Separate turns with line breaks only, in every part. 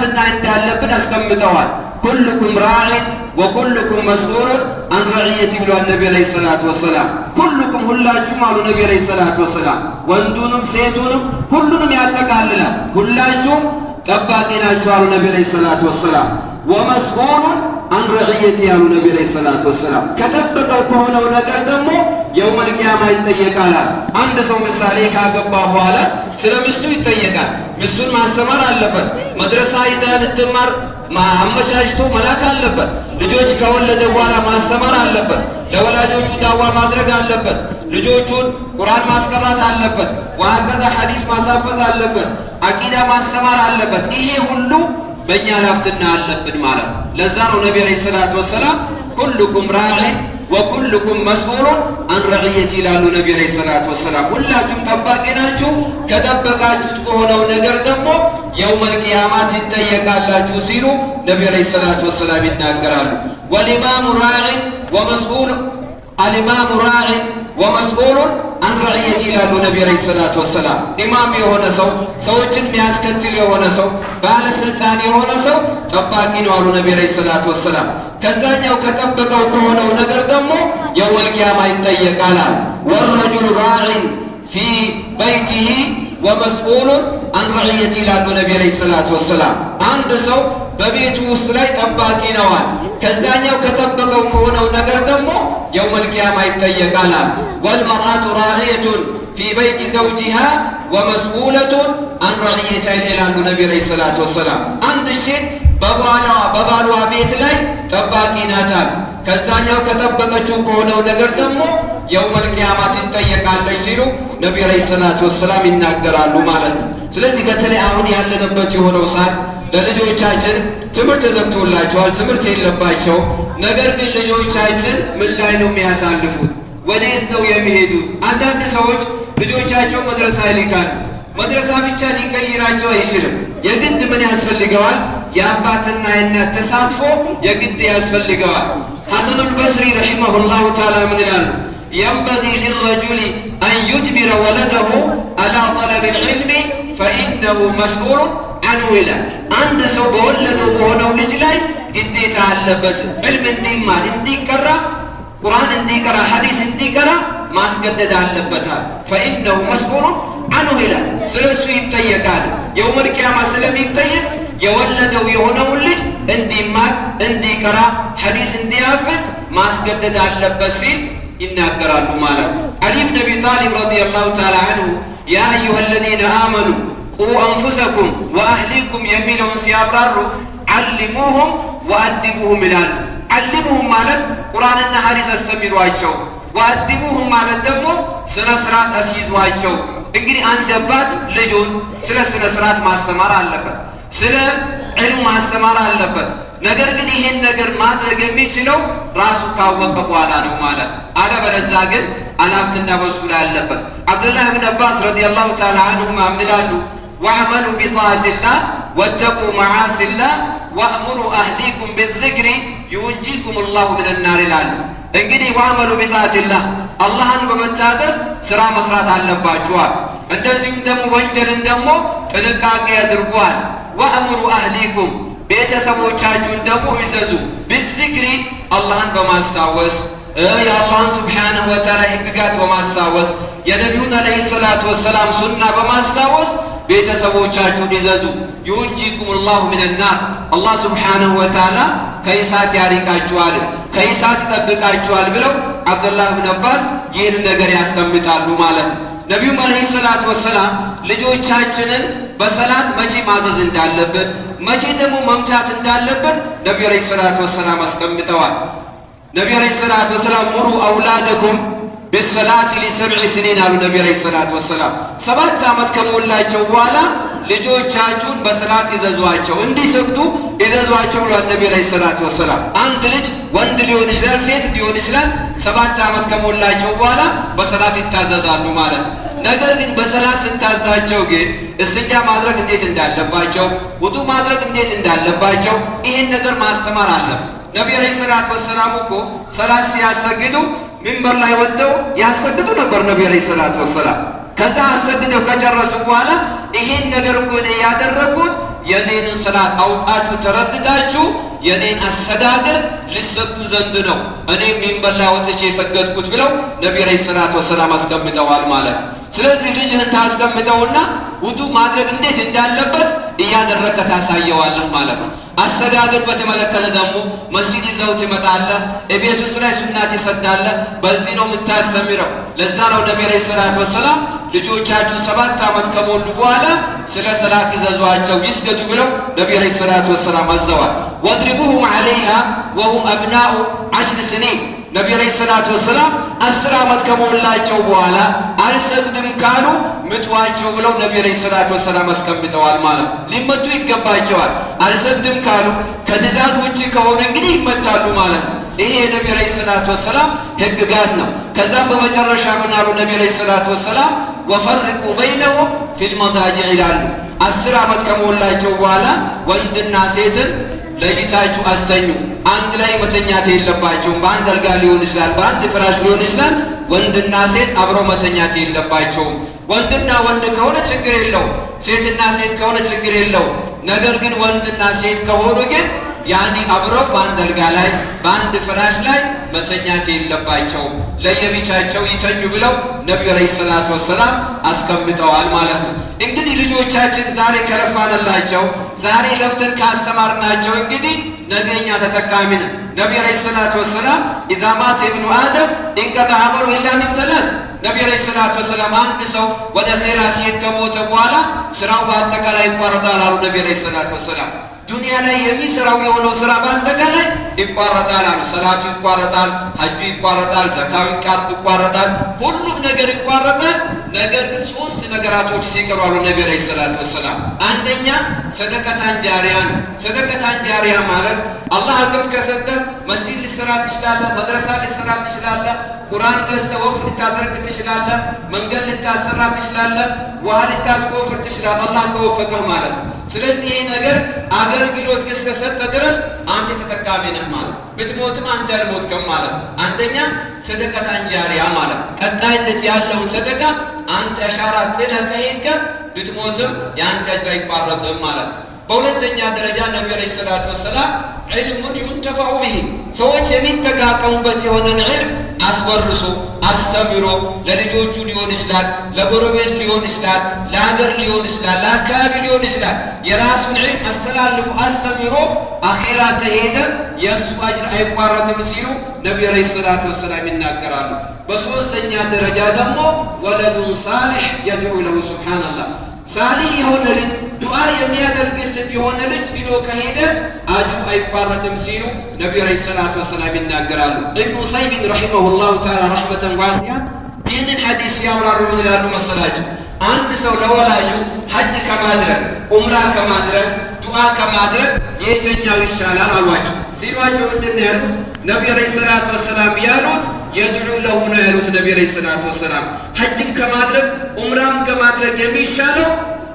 ዋስትና እንዳለብን አስቀምጠዋል። ኩልኩም ራዒን ወኩልኩም መስኡሉን አን ረዕየቲ ብሏል ነቢ ዐለይሂ ሰላቱ ወሰላም። ኩልኩም ሁላችሁም አሉ ነቢ ዐለይሂ ሰላቱ ወሰላም፣ ወንዱንም ሴቱንም ሁሉንም ያጠቃልላል። ሁላችሁም ጠባቂ ናችሁ አሉ ነቢ ዐለይሂ ሰላቱ ወሰላም። ወመስኡሉን አን ረዕየቲ ያሉ ነቢ ዐለይሂ ሰላቱ ወሰላም። ከጠበቀው ከሆነው ነገር ደግሞ የውመል ቂያማ ይጠየቃል። አንድ ሰው ምሳሌ ካገባ በኋላ ስለ ሚስቱ ይጠየቃል። ሚስቱን ማሰማር አለበት። መድረሳ ሂዳ ልትማር አመቻችቶ መላክ አለበት። ልጆች ከወለደ በኋላ ማሰማር አለበት። ለወላጆቹ ዳዋ ማድረግ አለበት። ልጆቹን ቁርአን ማስቀራት አለበት። ወሀከዛ ሐዲስ ማሳፈዝ አለበት። አቂዳ ማሰማር አለበት። ይሄ ሁሉ በእኛ ላፍትና አለብን ማለት ነው። ለዛ ነው ነቢ ዐለይሂ ሰላቱ ወሰላም ኩልኩም ራዒን ወኩልኩም መስኡሉን አን ረዕየቲ ይላሉ ነቢ ዐለይሂ ሰላቱ ወሰላም። ሁላችሁም ጠባቂ ናችሁ፣ ከጠበቃችሁት ከሆነው ነገር ደግሞ የውመል ቂያማ ትጠየቃላችሁ ሲሉ ነቢ ዐለይሂ ሰላቱ ወሰላም ይናገራሉ። ወልኢማሙ ራዒን ወመስኡሉን አን ረዕየቲ ይላሉ ነቢ ዐለይሂ ሰላቱ ወሰላም። ኢማም የሆነ ሰው፣ ሰዎችን የሚያስከትል የሆነ ሰው፣ ባለስልጣን የሆነ ሰው ጠባቂ ነው አሉ ነቢ ዐለይሂ ሰላቱ ወሰላም። ከዛኛው ከጠበቀው ከሆነው ነገር ደግሞ የውመል ቂያማ ይጠየቃል። ወረጁሉ ራዒን ፊ በይቲሂ ወመስኡሉን አን ረዕየቲ ይላሉ ነቢ ዐለይሂ ሰላቱ ወሰላም። አንድ ሰው በቤቱ ውስጥ ላይ ጠባቂ ነዋል። ከዛኛው ከጠበቀው ከሆነው ነገር ደግሞ የውመል ቂያማ ይጠየቃል። ወልመርአቱ ራዒየቱን ፊ በይቲ ዘውጂሃ ወመስኡለቱን አን ረዕየቲሃ ይላሉ ነቢ ዐለይሂ ሰላቱ ወሰላም። አንድ ሴት በባሏ ቤት ላይ ጠባቂ ናታል። ከዛኛው ከጠበቀችው ከሆነው ነገር ደግሞ የውመል ቂያማ ትጠየቃለች ሲሉ ነቢ ዐለይሂ ሰላቱ ወሰላም ይናገራሉ ማለት ነው። ስለዚህ በተለይ አሁን ያለንበት የሆነው ሰዓት ለልጆቻችን ትምህርት ተዘግቶላቸዋል፣ ትምህርት የለባቸው። ነገር ግን ልጆቻችን ምን ላይ ነው የሚያሳልፉት? ወዴት ነው የሚሄዱት? አንዳንድ ሰዎች ልጆቻቸው መድረሳ ይልካሉ። መድረሳ ብቻ ሊቀይራቸው አይችልም። የግድ ምን ያስፈልገዋል? የአባትና የእናት ተሳትፎ የግድ ያስፈልገዋል። ሐሰኑል በስሪ ረሒመሁላሁ ተዓላ ምን ይላሉ? የንበጊ ሊረጁሊ አን ዩጅቢረ ወለደሁ አላ ጠለቢል ዒልሚ ፈኢነሁ መስኡሉን አንሁ ይላል። አንድ ሰው በወለደው በሆነው ልጅ ላይ ግዴታ አለበት። ዕልም እንዲማር፣ እንዲቀራ፣ ቁርአን እንዲቀራ፣ ሐዲስ እንዲቀራ ማስገደድ አለበታል። ፈኢነሁ መስኡሉን አንሁ ይላል። ስለሱ ይጠየቃል። የውመል ቂያማ ስለሚጠየቅ የወለደው የሆነውን ልጅ እንዲማር፣ እንዲቀራ፣ ሐዲስ እንዲያፍዝ ማስገደድ አለበት ሲል ይናገራሉ ማለት ነው። አሊ ብን አቢ ጣሊብ ረዲየላሁ ተዓላ አንሁ ያ አዩሃ አለዚነ አመኑ ቁ አንፉሰኩም ወአህሊኩም የሚለውን ሲያብራሩ ዓሊሙሁም ወአዲቡሁም ይላሉ። ዓሊሙሁም ማለት ቁርአንና ሐዲስ አስተምሯቸው፣ ወአዲቡሁም ማለት ደግሞ ስነ ስርዓት አስይዟቸው። እንግዲህ አንድ አባት ልጁን ስለ ስነ ስርዓት ማስተማር አለበት፣ ስለ ዕልም ማስተማር አለበት። ነገር ግን ይሄን ነገር ማድረግ የሚችለው ራሱ ካወቀ በኋላ ነው ማለት። አለበለዚያ ግን አላፍትና በሱ ላይ አለበት። አብዱላህ ብን አባስ ረዲየላሁ ተዓላ አንሁማ ምን ይላሉ? ወዕመሉ ቢጣዓቲላህ ወተቁ መዓሲላህ ወእሙሩ አህሊኩም ቢዝክሪ ዩንጂኩም ላሁ ምን ናር ይላሉ። እንግዲህ ወዕመሉ ቢጣዓቲላህ አላህን በመታዘዝ ስራ መስራት አለባችኋል። እንደዚሁም ደግሞ ወንጀልን ደግሞ ጥንቃቄ ያድርጓል። ወእሙሩ አህሊኩም ቤተሰቦቻችሁን ደግሞ ይዘዙ። ቢዝክሪ አላህን በማስታወስ የአላህን ስብሓንሁ ወተዓላ ሕግጋት በማስታወስ የነቢዩን ዐለይሂ ሰላቱ ወሰላም ሱና በማስታወስ ቤተሰቦቻችሁን ይዘዙ። ዩንጂኩም ላሁ ምን ናር አላህ ስብሓንሁ ወተዓላ ከእሳት ያሪቃችኋል፣ ከእሳት ይጠብቃችኋል ብለው አብዱላህ ብን አባስ ይህን ነገር ያስቀምጣሉ ማለት ነው። ነቢዩም ዐለይሂ ሰላቱ ወሰላም ልጆቻችንን በሰላት መቼ ማዘዝ እንዳለብን፣ መቼ ደግሞ መምታት እንዳለብን ነቢዩ ዐለይሂ ሰላቱ ወሰላም አስቀምጠዋል። ነቢዩ ዐለይሂ ሰላቱ ወሰላም ሙሩ አውላደኩም ቢሰላቲ ሊሰብዒ ሲኒን አሉ ነቢዩ ዐለይሂ ሰላቱ ወሰላም። 7 ዓመት ከሞላቸው በኋላ ልጆቻችሁን በሰላት ይዘዟቸው፣ እንዲሰግዱ ይዘዟቸው ብሏል ነቢዩ ዐለይሂ ሰላቱ ወሰላም። አንድ ልጅ ወንድ ሊሆን ይችላል፣ ሴት ሊሆን ይችላል። 7 ዓመት ከሞላቸው በኋላ በሰላት ይታዘዛሉ ማለት ነው። ነገር ግን በሰላት ስታዛቸው ግን እስንጃ ማድረግ እንዴት እንዳለባቸው፣ ውዱ ማድረግ እንዴት እንዳለባቸው ይህን ነገር ማስተማር አለብን። ነቢዩ ዐለይሂ ሰላቱ ወሰላም እኮ ሰላት ሲያሰግዱ ሚንበር ላይ ወጥተው ያሰግዱ ነበር ነቢዩ ዐለይሂ ሰላቱ ወሰላም። ከዛ አሰግደው ከጨረሱ በኋላ ይሄን ነገር እኮ እኔ ያደረኩት የኔን ሰላት አውቃችሁ ተረድታችሁ የኔን አሰጋገድ ልትሰግዱ ዘንድ ነው እኔ ሚንበር ላይ ወጥቼ የሰገድኩት ብለው ነብዩ አለይሂ ሰላቱ ወሰላም አስቀምጠዋል ማለት። ስለዚህ ልጅህን ታስቀምጠውና ውዱ ማድረግ እንዴት እንዳለበት እያደረከ ታሳየዋለህ ማለት ነው። አሰጋገድ በተመለከተ ደግሞ መስጂድ ይዘው ትመጣለህ፣ እቤት ውስጥ ላይ ሱና ትሰግዳለህ። በዚህ ነው የምታስተምረው። ለዛ ነው ነብዩ አለይሂ ሰላቱ ወሰላም ልጆቻችሁ 7 ዓመት ከሞሉ በኋላ ስለ ሰላት ይዘዟቸው ይስገዱ ብለው ነብዩ አለይሂ ሰላቱ ወሰላም አዘዋል። ወድሪቡሁም ዐለይሃ ወሁም አብናኡ 10 ስኒን ነብዩ አለይሂ ሰላቱ ወሰላም 10 ዓመት ከሞላቸው በኋላ አልሰግድም ካሉ ምቷቸው ብለው ነብዩ አለይሂ ሰላቱ ወሰላም አስቀምጠዋል ማለት። ሊመቱ ይገባቸዋል። አልሰግድም ካሉ ከትእዛዝ ውጪ ከሆነ እንግዲህ ይመታሉ ማለት ነው። ይሄ የነብዩ አለይሂ ሰላቱ ወሰላም ህግጋት ነው። ከዛም በመጨረሻ ምን አሉ ነብዩ አለይሂ ሰላቱ ወሰላም ወፈርቁ በይነሁም ፊል መዳጂዕ ይላሉ። 10 ዓመት ከሞላቸው በኋላ ወንድና ሴትን ለይታችሁ አሰኙ። አንድ ላይ መተኛት የለባቸውም። በአንድ አልጋ ሊሆን ይችላል፣ በአንድ ፍራሽ ሊሆን ይችላል። ወንድና ሴት አብረው መተኛት የለባቸውም። ወንድና ወንድ ከሆነ ችግር የለውም፣ ሴትና ሴት ከሆነ ችግር የለውም። ነገር ግን ወንድና ሴት ከሆኑ ግን ያኔ አብረው በአንድ አልጋ ላይ በአንድ ፍራሽ ላይ መተኛት የለባቸውም፣ ለየብቻቸው ይተኙ ብለው ነብዩ አለይሂ ሰላቱ ወሰላም አስቀምጠዋል ማለት ነው። እንግዲህ ልጆቻችን ዛሬ ከለፋንላቸው፣ ዛሬ ለፍተን ካስተማርናቸው እንግዲህ ነገኛ ተጠቃሚ ነን። ነብዩ አለይሂ ሰላቱ ወሰላም ኢዛ ማተ ኢብኑ አደም ኢንቀጠዐ ዐመሉ ኢላ ሚን ሰላስ። ነብዩ አለይሂ ሰላቱ ወሰላም አንድ ሰው ወደ ኸይራ ሲሄድ ከሞተ በኋላ ስራው በአጠቃላይ ይቋረጣል አሉ ነብዩ አለይሂ ሰላቱ ወሰላም። ዱንያ ላይ የሚሰራው የሆነው ስራ በአጠቃላይ ይቋረጣል አሉ። ሰላቱ ይቋረጣል፣ ሐጁ ይቋረጣል፣ ዘካው ይቋረጣል፣ ሁሉም ነገር ይቋረጣል። ነገር ግን 3 ነገራቶች ሲቀሩ አሉ ነብዩ አለይሂ ሰላቱ ወሰላም። አንደኛ ሰደቀታን ጃሪያ ነው። ሰደቀታን ጃሪያ ማለት አላህ አቅም ከሰጠ መስጂድ ልትሰራ ትችላለህ፣ መድረሳ ልትሰራ ትችላለህ፣ ቁርአን ገዝተህ ወቅፍ ልታደርግ ትችላለህ፣ መንገድ ልታሰራ ትችላለህ፣ ውሃ ልታስቆፍር ትችላለህ፣ አላህ ከወፈቀህ ማለት ነው። ስለዚህ ይሄ ነገር አገልግሎት እስከሰጠ ድረስ አንተ ተጠቃሚ ነህ ማለት፣ ብትሞትም አንተ አልሞትክም ማለት። አንደኛ ሰደቀታን ጃሪያ ማለት ቀጣይነት ያለው ሰደቃ አንተ አሻራ ጥለህ ከሄድክ ብትሞትም ያንተ አጅር አይቋረጥም ማለት። በሁለተኛ ደረጃ ነብዩ አለይሂ ሰላቱ ወሰላም ዒልሙን ዩንተፈዑ ቢሂ ሰዎች የሚጠቃቀሙበት የሆነን ዒልም አስወርሶ አስተምሮ ለልጆቹ ሊሆን ይችላል፣ ለጎረቤት ሊሆን ይችላል፣ ለሀገር ሊሆን ይችላል፣ ለአካባቢ ሊሆን ይችላል። የራሱን ዒልም አስተላልፎ አስተምሮ አኼራ ከሄደ የእሱ አጅር አይቋረጥም ሲሉ ነብዩ አለይሂ ሰላቱ ወሰላም ይናገራሉ። በሶስተኛ ደረጃ ደግሞ ወለዱን ሳሊሕ የድዑ ለሁ ሱብሓነላህ ሳሊህ የሆነ ልጅ ዱዓ የሚያደርግልን የሆነ ልጅ ይዞ ከሄደ አጅሩ አይቋረጥም ሲሉ ነብዩ አለይሂ ሰላቱ ወሰላም ይናገራሉ። ኢብኑ ዑሰይሚን ረሂመሁላሁ ተዓላ ረሕመተን ዋሲዓ ይህንን ሐዲስ ያብራሩ ምን ይላሉ መሰላችሁ? አንድ ሰው ለወላጁ ሐጅ ከማድረግ ዑምራ ከማድረግ ዱዓ ከማድረግ የትኛው ይሻላል አሏቸው። ሲሏቸው ምንድን ነው ያሉት? ነብዩ አለይሂ ሰላቱ ወሰላም ያሉት የድዑ ለሁ ነው ያሉት ነብዩ አለይሂ ሰላቱ ወሰላም። ሐጅም ከማድረግ ዑምራም ከማድረግ የሚሻለው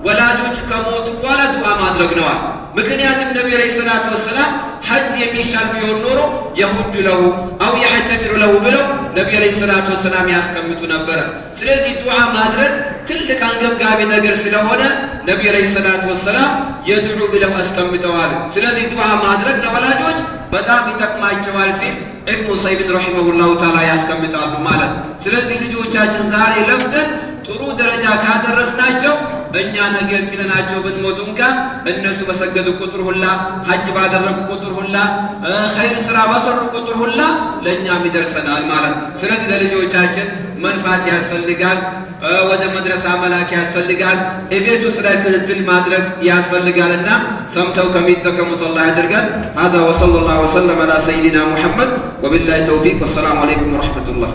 ወላጆቹ ከሞቱ በኋላ ዱዓ ማድረግ ነዋል። ምክንያቱም ነብዩ አለይሂ ሰላቱ ወሰላም ሐጅ የሚሻል ቢሆን ኖሮ የሁዱ ለሁ አው የዕተሚሩ ለሁ ብለው ነብዩ አለይሂ ሰላቱ ወሰላም ያስቀምጡ ነበረ። ስለዚህ ዱዓ ማድረግ ትልቅ አንገብጋቢ ነገር ስለሆነ ነብዩ አለይሂ ሰላቱ ወሰላም የድዑ ብለው አስቀምጠዋል። ስለዚህ ዱዓ ማድረግ ለወላጆች በጣም ይጠቅማቸዋል ሲል ኢብኑ ዑሰይሚን ረሂመሁላሁ ተዓላ ያስቀምጣሉ ማለት። ስለዚህ ልጆቻችን ዛሬ ለፍተን ጥሩ ደረጃ ካደረስናቸው እኛ ነገ ጥለናቸው ብንሞቱ እንኳን እነሱ በሰገዱ ቁጥር ሁላ ሐጅ ባደረጉ ቁጥር ሁላ ኸይር ስራ በሰሩ ቁጥር ሁላ ለእኛም ይደርሰናል ማለት ነው። ስለዚህ ለልጆቻችን መልፋት ያስፈልጋል፣ ወደ መድረሳ መላክ ያስፈልጋል፣ እቤቱ ስለ ክትትል ማድረግ ያስፈልጋልና ሰምተው ከሚጠቀሙት አላህ ያድርገን። هذا وصلى الله وسلم على سيدنا محمد وبالله التوفيق والسلام عليكم ورحمة الله